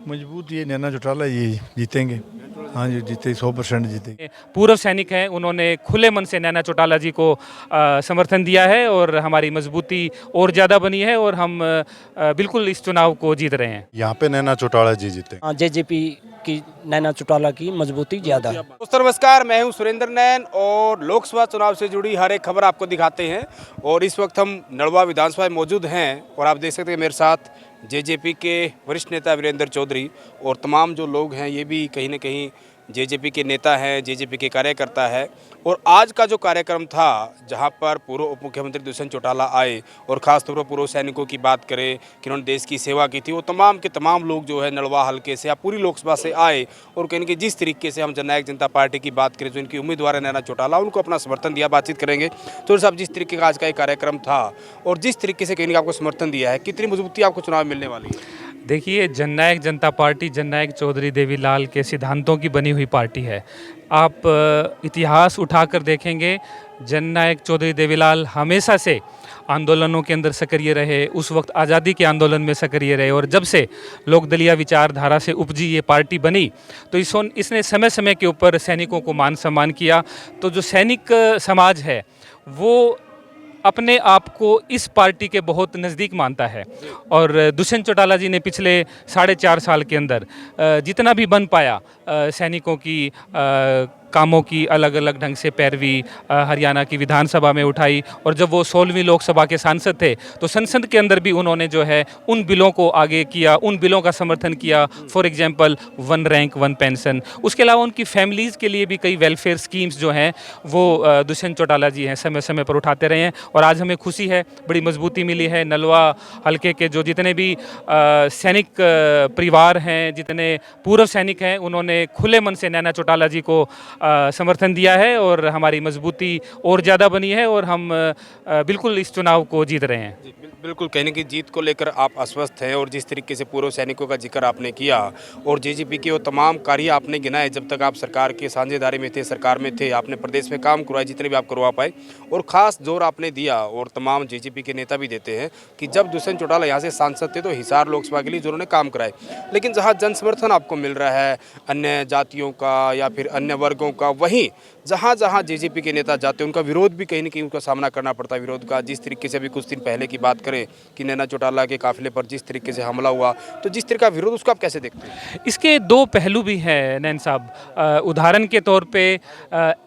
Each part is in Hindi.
मजबूत ये नैना चौटाला ये जीतेंगे। हाँ जी, जीते 100% जीतेंगे। पूर्व सैनिक हैं, उन्होंने खुले मन से नैना चौटाला जी को समर्थन दिया है और हमारी मजबूती और ज़्यादा बनी है और हम बिल्कुल इस चुनाव को जीत रहे हैं। यहाँ पे नैना चौटाला जी जीते। हाँ, जेजेपी की नैना चौटाला की मजबूती ज़्यादा है। दोस्तों नमस्कार, मैं हूं सुरेंद्र नैन और लोकसभा चुनाव से जुड़ी हर एक खबर आपको दिखाते हैं। और इस वक्त हम नड़वा विधानसभा में मौजूद हैं और आप देख सकते हैं मेरे साथ जेजेपी के वरिष्ठ नेता वीरेंद्र चौधरी और तमाम जो लोग हैं ये भी कहीं ना कहीं जेजेपी के नेता हैं, जेजेपी के कार्यकर्ता है। और आज का जो कार्यक्रम था जहां पर पूर्व उप मुख्यमंत्री दुष्यंत चौटाला आए और ख़ासतौर पर पूर्व सैनिकों की बात करें कि उन्होंने देश की सेवा की थी, वो तमाम के तमाम लोग जो है नड़वा हल्के से या पूरी लोकसभा से आए और कहीं कि जिस तरीके से हम जननायक जनता पार्टी की बात करें जो इनकी उम्मीदवार है नैना चौटाला, उनको अपना समर्थन दिया। बातचीत करेंगे तो साहब, जिस तरीके का आज का एक कार्यक्रम था और जिस तरीके से कहीं आपको समर्थन दिया है, कितनी मजबूती आपको चुनाव मिलने वाली है? देखिए, जननायक जनता पार्टी जननायक चौधरी देवीलाल के सिद्धांतों की बनी हुई पार्टी है। आप इतिहास उठाकर देखेंगे, जननायक चौधरी देवीलाल हमेशा से आंदोलनों के अंदर सक्रिय रहे, उस वक्त आज़ादी के आंदोलन में सक्रिय रहे और जब से लोकदलीय विचारधारा से उपजी ये पार्टी बनी तो इसने समय समय के ऊपर सैनिकों को मान सम्मान किया। तो जो सैनिक समाज है वो अपने आप को इस पार्टी के बहुत नज़दीक मानता है और दुष्यंत चौटाला जी ने पिछले 4.5 साल के अंदर जितना भी बन पाया सैनिकों की कामों की अलग अलग ढंग से पैरवी हरियाणा की विधानसभा में उठाई और जब वो 16वीं लोकसभा के सांसद थे तो संसद के अंदर भी उन्होंने जो है उन बिलों को आगे किया, उन बिलों का समर्थन किया। फॉर एग्जांपल 1 रैंक 1 पेंशन, उसके अलावा उनकी फैमिलीज़ के लिए भी कई वेलफेयर स्कीम्स जो हैं वो दुष्यंत चौटाला जी हैं समय समय पर उठाते रहे हैं। और आज हमें खुशी है, बड़ी मजबूती मिली है। नलवा हल्के के जो जितने भी सैनिक परिवार हैं, जितने पूर्व सैनिक हैं, उन्होंने खुले मन से नैना चौटाला जी को समर्थन दिया है और हमारी मजबूती और ज़्यादा बनी है और हम बिल्कुल इस चुनाव को जीत रहे हैं। बिल्कुल, कहने की जीत को लेकर आप आश्वस्त हैं और जिस तरीके से पूर्व सैनिकों का जिक्र आपने किया और जेजेपी के वो तमाम कार्य आपने गिनाए जब तक आप सरकार के साझेदारी में थे, सरकार में थे, आपने प्रदेश में काम करवाए जितने भी आप करवा पाए और ख़ास जोर आपने दिया और तमाम जेजेपी के नेता भी देते हैं कि जब दुष्यंत चौटाला यहाँ से सांसद थे तो हिसार लोकसभा के लिए जो उन्होंने काम कराए। लेकिन जहाँ जन समर्थन आपको मिल रहा है अन्य जातियों का या फिर अन्य वर्गों का, वहीं जहाँ जहाँ जेजेपी के नेता जाते हैं उनका विरोध भी कहीं ना कहीं उनका सामना करना पड़ता है। विरोध का जिस तरीके से अभी कुछ दिन पहले की बात करें कि नैना चौटाला के काफिले पर जिस तरीके से हमला हुआ, तो जिस तरह का विरोध उसको आप कैसे देखते हैं? इसके 2 पहलू भी हैं नैन साहब। उदाहरण के तौर पे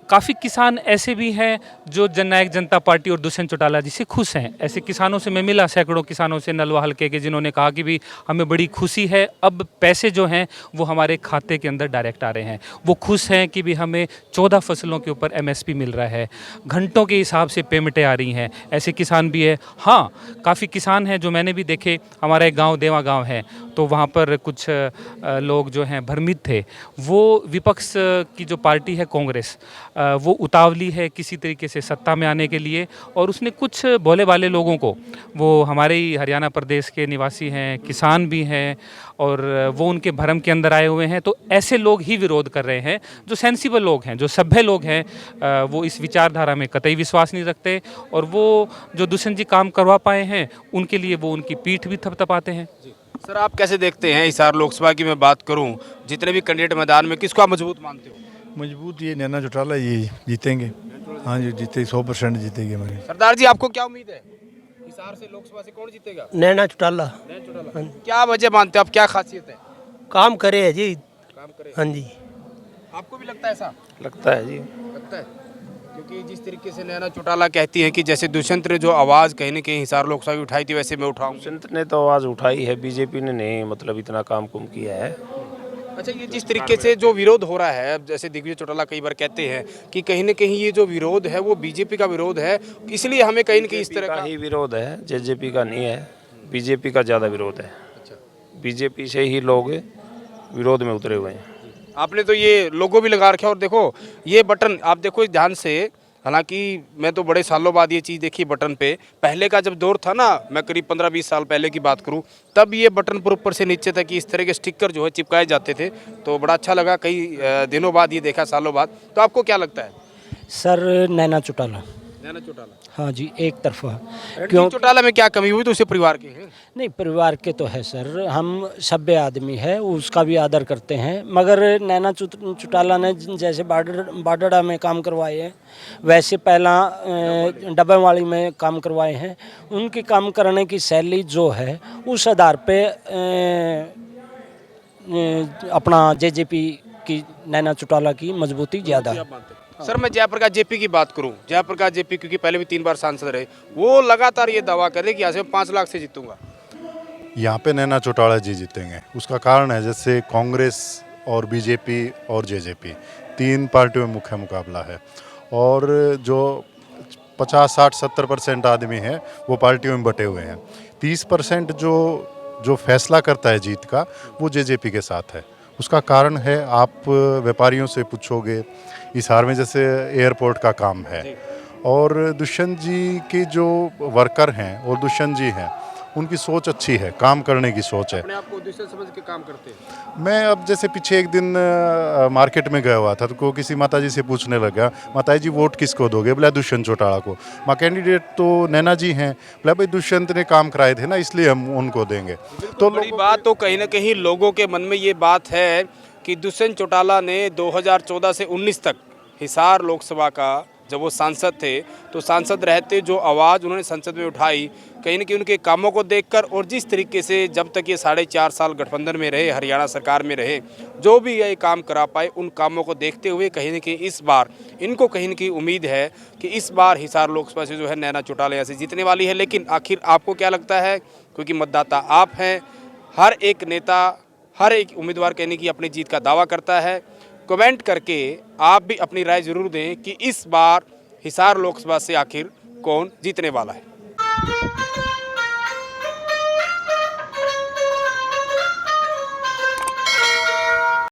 काफ़ी किसान ऐसे भी हैं जो जननायक जनता पार्टी और दुष्यंत चौटाला जी से खुश हैं। ऐसे किसानों से मैं मिला, सैकड़ों किसानों से नलवा हल्के के, जिन्होंने कहा कि भी हमें बड़ी खुशी है, अब पैसे जो हैं वो हमारे खाते के अंदर डायरेक्ट आ रहे हैं। वो खुश हैं कि भी हमें 14 फसलों के ऊपर MSP मिल रहा है, घंटों के हिसाब से पेमेंटें आ रही हैं। ऐसे किसान भी है। हाँ, काफ़ी किसान हैं जो मैंने भी देखे। हमारा एक गाँव देवा गाँव है, तो वहाँ पर कुछ लोग जो हैं भ्रमित थे। वो विपक्ष की जो पार्टी है कांग्रेस, वो उतावली है किसी तरीके से सत्ता में आने के लिए और उसने कुछ भोले भाले लोगों को, वो हमारे ही हरियाणा प्रदेश के निवासी हैं, किसान भी हैं और वो उनके भरम के अंदर आए हुए हैं। तो ऐसे लोग ही विरोध कर रहे हैं। जो सेंसिबल लोग हैं, जो सभ्य लोग हैं, वो इस विचारधारा में कतई विश्वास नहीं रखते और वो जो दुष्यंत जी काम करवा पाए हैं उनके लिए वो उनकी पीठ भी थपथपाते हैं। सर, आप कैसे देखते हैं हिसार लोकसभा की मैं बात करूं, जितने भी कैंडिडेट मैदान में, किसको आप मजबूत मानते हो? मजबूत ये नैना चौटाला ये जीतेंगे। हाँ जी, जीते 100% जीतेंगे हमारे। सरदार जी, आपको क्या उम्मीद है हिसार से लोकसभा से कौन जीतेगा? नैना चौटाला क्या वजह मानते हो आप, क्या खासियत है? काम करे है जी। काम करे। हाँ जी, आपको भी लगता है ऐसा? लगता है जी। लगता है, क्योंकि जिस तरीके से नैना चौटाला कहती है कि जैसे दुष्यंत ने जो आवाज़ कहीं न कहीं हिसार लोकसभा की उठाई थी वैसे मैं उठाऊं। दुष्यंत ने तो आवाज़ उठाई है, बीजेपी ने नहीं मतलब इतना काम कुम किया है। अच्छा, ये जिस तरीके से जो विरोध हो रहा है, अब जैसे दिग्विजय चौटाला कई बार कहते हैं कि कहीं न कहीं ये जो विरोध है वो बीजेपी का विरोध है, इसलिए हमें कहीं न कहीं इस तरह का ही विरोध है, जेजेपी का नहीं है, बीजेपी का ज़्यादा विरोध है। बीजेपी से ही लोग विरोध में उतरे हुए हैं। आपने तो ये लोगो भी लगा रखा है और देखो ये बटन आप देखो ध्यान से। हालांकि मैं तो बड़े सालों बाद ये चीज़ देखी बटन पे। पहले का जब दौर था ना, मैं करीब 15-20 साल पहले की बात करूं, तब ये बटन पर ऊपर से नीचे तक इस तरह के स्टिकर जो है चिपकाए जाते थे, तो बड़ा अच्छा लगा। कई दिनों बाद ये देखा, सालों बाद। तो आपको क्या लगता है? सर, नैना चौटाला। नैना चौटाला। हाँ जी, एक तरफा। रणजीत चौटाला में क्या कमी हुई? तो उसे परिवार के हैं। नहीं, परिवार के तो है सर, हम सभ्य आदमी है, उसका भी आदर करते हैं, मगर नैना चौटाला ने जैसे बाडड़ा में काम करवाए हैं, वैसे पहला डब्बेवाली में काम करवाए हैं। उनके काम करने की शैली जो है उस आधार पे अपना जेजेपी की, नैना चौटाला की मजबूती ज़्यादा है। सर मैं जयप्रकाश जेपी की बात करूं, जयप्रकाश जेपी क्योंकि पहले भी 3 बार सांसद रहे, वो लगातार ये दावा कर रहे कि यहाँ से मैं 5 लाख से जीतूंगा। यहाँ पे नैना चौटाला जी जीतेंगे। उसका कारण है जैसे कांग्रेस और बीजेपी और जेजेपी 3 पार्टियों में मुख्य मुकाबला है, और जो 50, 60, 70% आदमी हैं वो पार्टियों में बटे हुए हैं। 30% जो फैसला करता है जीत का, वो जेजेपी के साथ है। उसका कारण है, आप व्यापारियों से पूछोगे, हिसार में जैसे एयरपोर्ट का काम है, और दुष्यंत जी के जो वर्कर हैं और दुष्यंत जी हैं, उनकी सोच अच्छी है, काम करने की सोच है। अपने आप को दुष्यंत समझ के काम करते हैं। मैं अब जैसे पीछे एक दिन मार्केट में गया हुआ था, तो किसी माता जी से पूछने लगा, माता जी वोट किसको दोगे? बोला दुष्यंत चौटाला को। माँ कैंडिडेट तो नैना जी हैं। बोला भाई दुष्यंत ने काम कराए थे ना, इसलिए हम उनको देंगे। तो बड़ी बात तो कहीं ना कहीं लोगों के मन में ये बात है कि दुष्यंत चौटाला ने 2014 से 19 तक हिसार लोकसभा का जब वो सांसद थे, तो सांसद रहते जो आवाज़ उन्होंने संसद में उठाई, कहीं ना कहीं उनके कामों को देखकर, और जिस तरीके से जब तक ये 4.5 साल गठबंधन में रहे, हरियाणा सरकार में रहे, जो भी ये काम करा पाए, उन कामों को देखते हुए कहीं ना कहीं इस बार इनको कहीं ना कहीं उम्मीद है कि इस बार हिसार लोकसभा से जो है नैना चौटाला यहाँ से जीतने वाली है। लेकिन आखिर आपको क्या लगता है? क्योंकि मतदाता आप हैं, हर एक नेता, हर एक उम्मीदवार कहने की अपनी जीत का दावा करता है। कमेंट करके आप भी अपनी राय जरूर दें कि इस बार हिसार लोकसभा से आखिर कौन जीतने वाला है।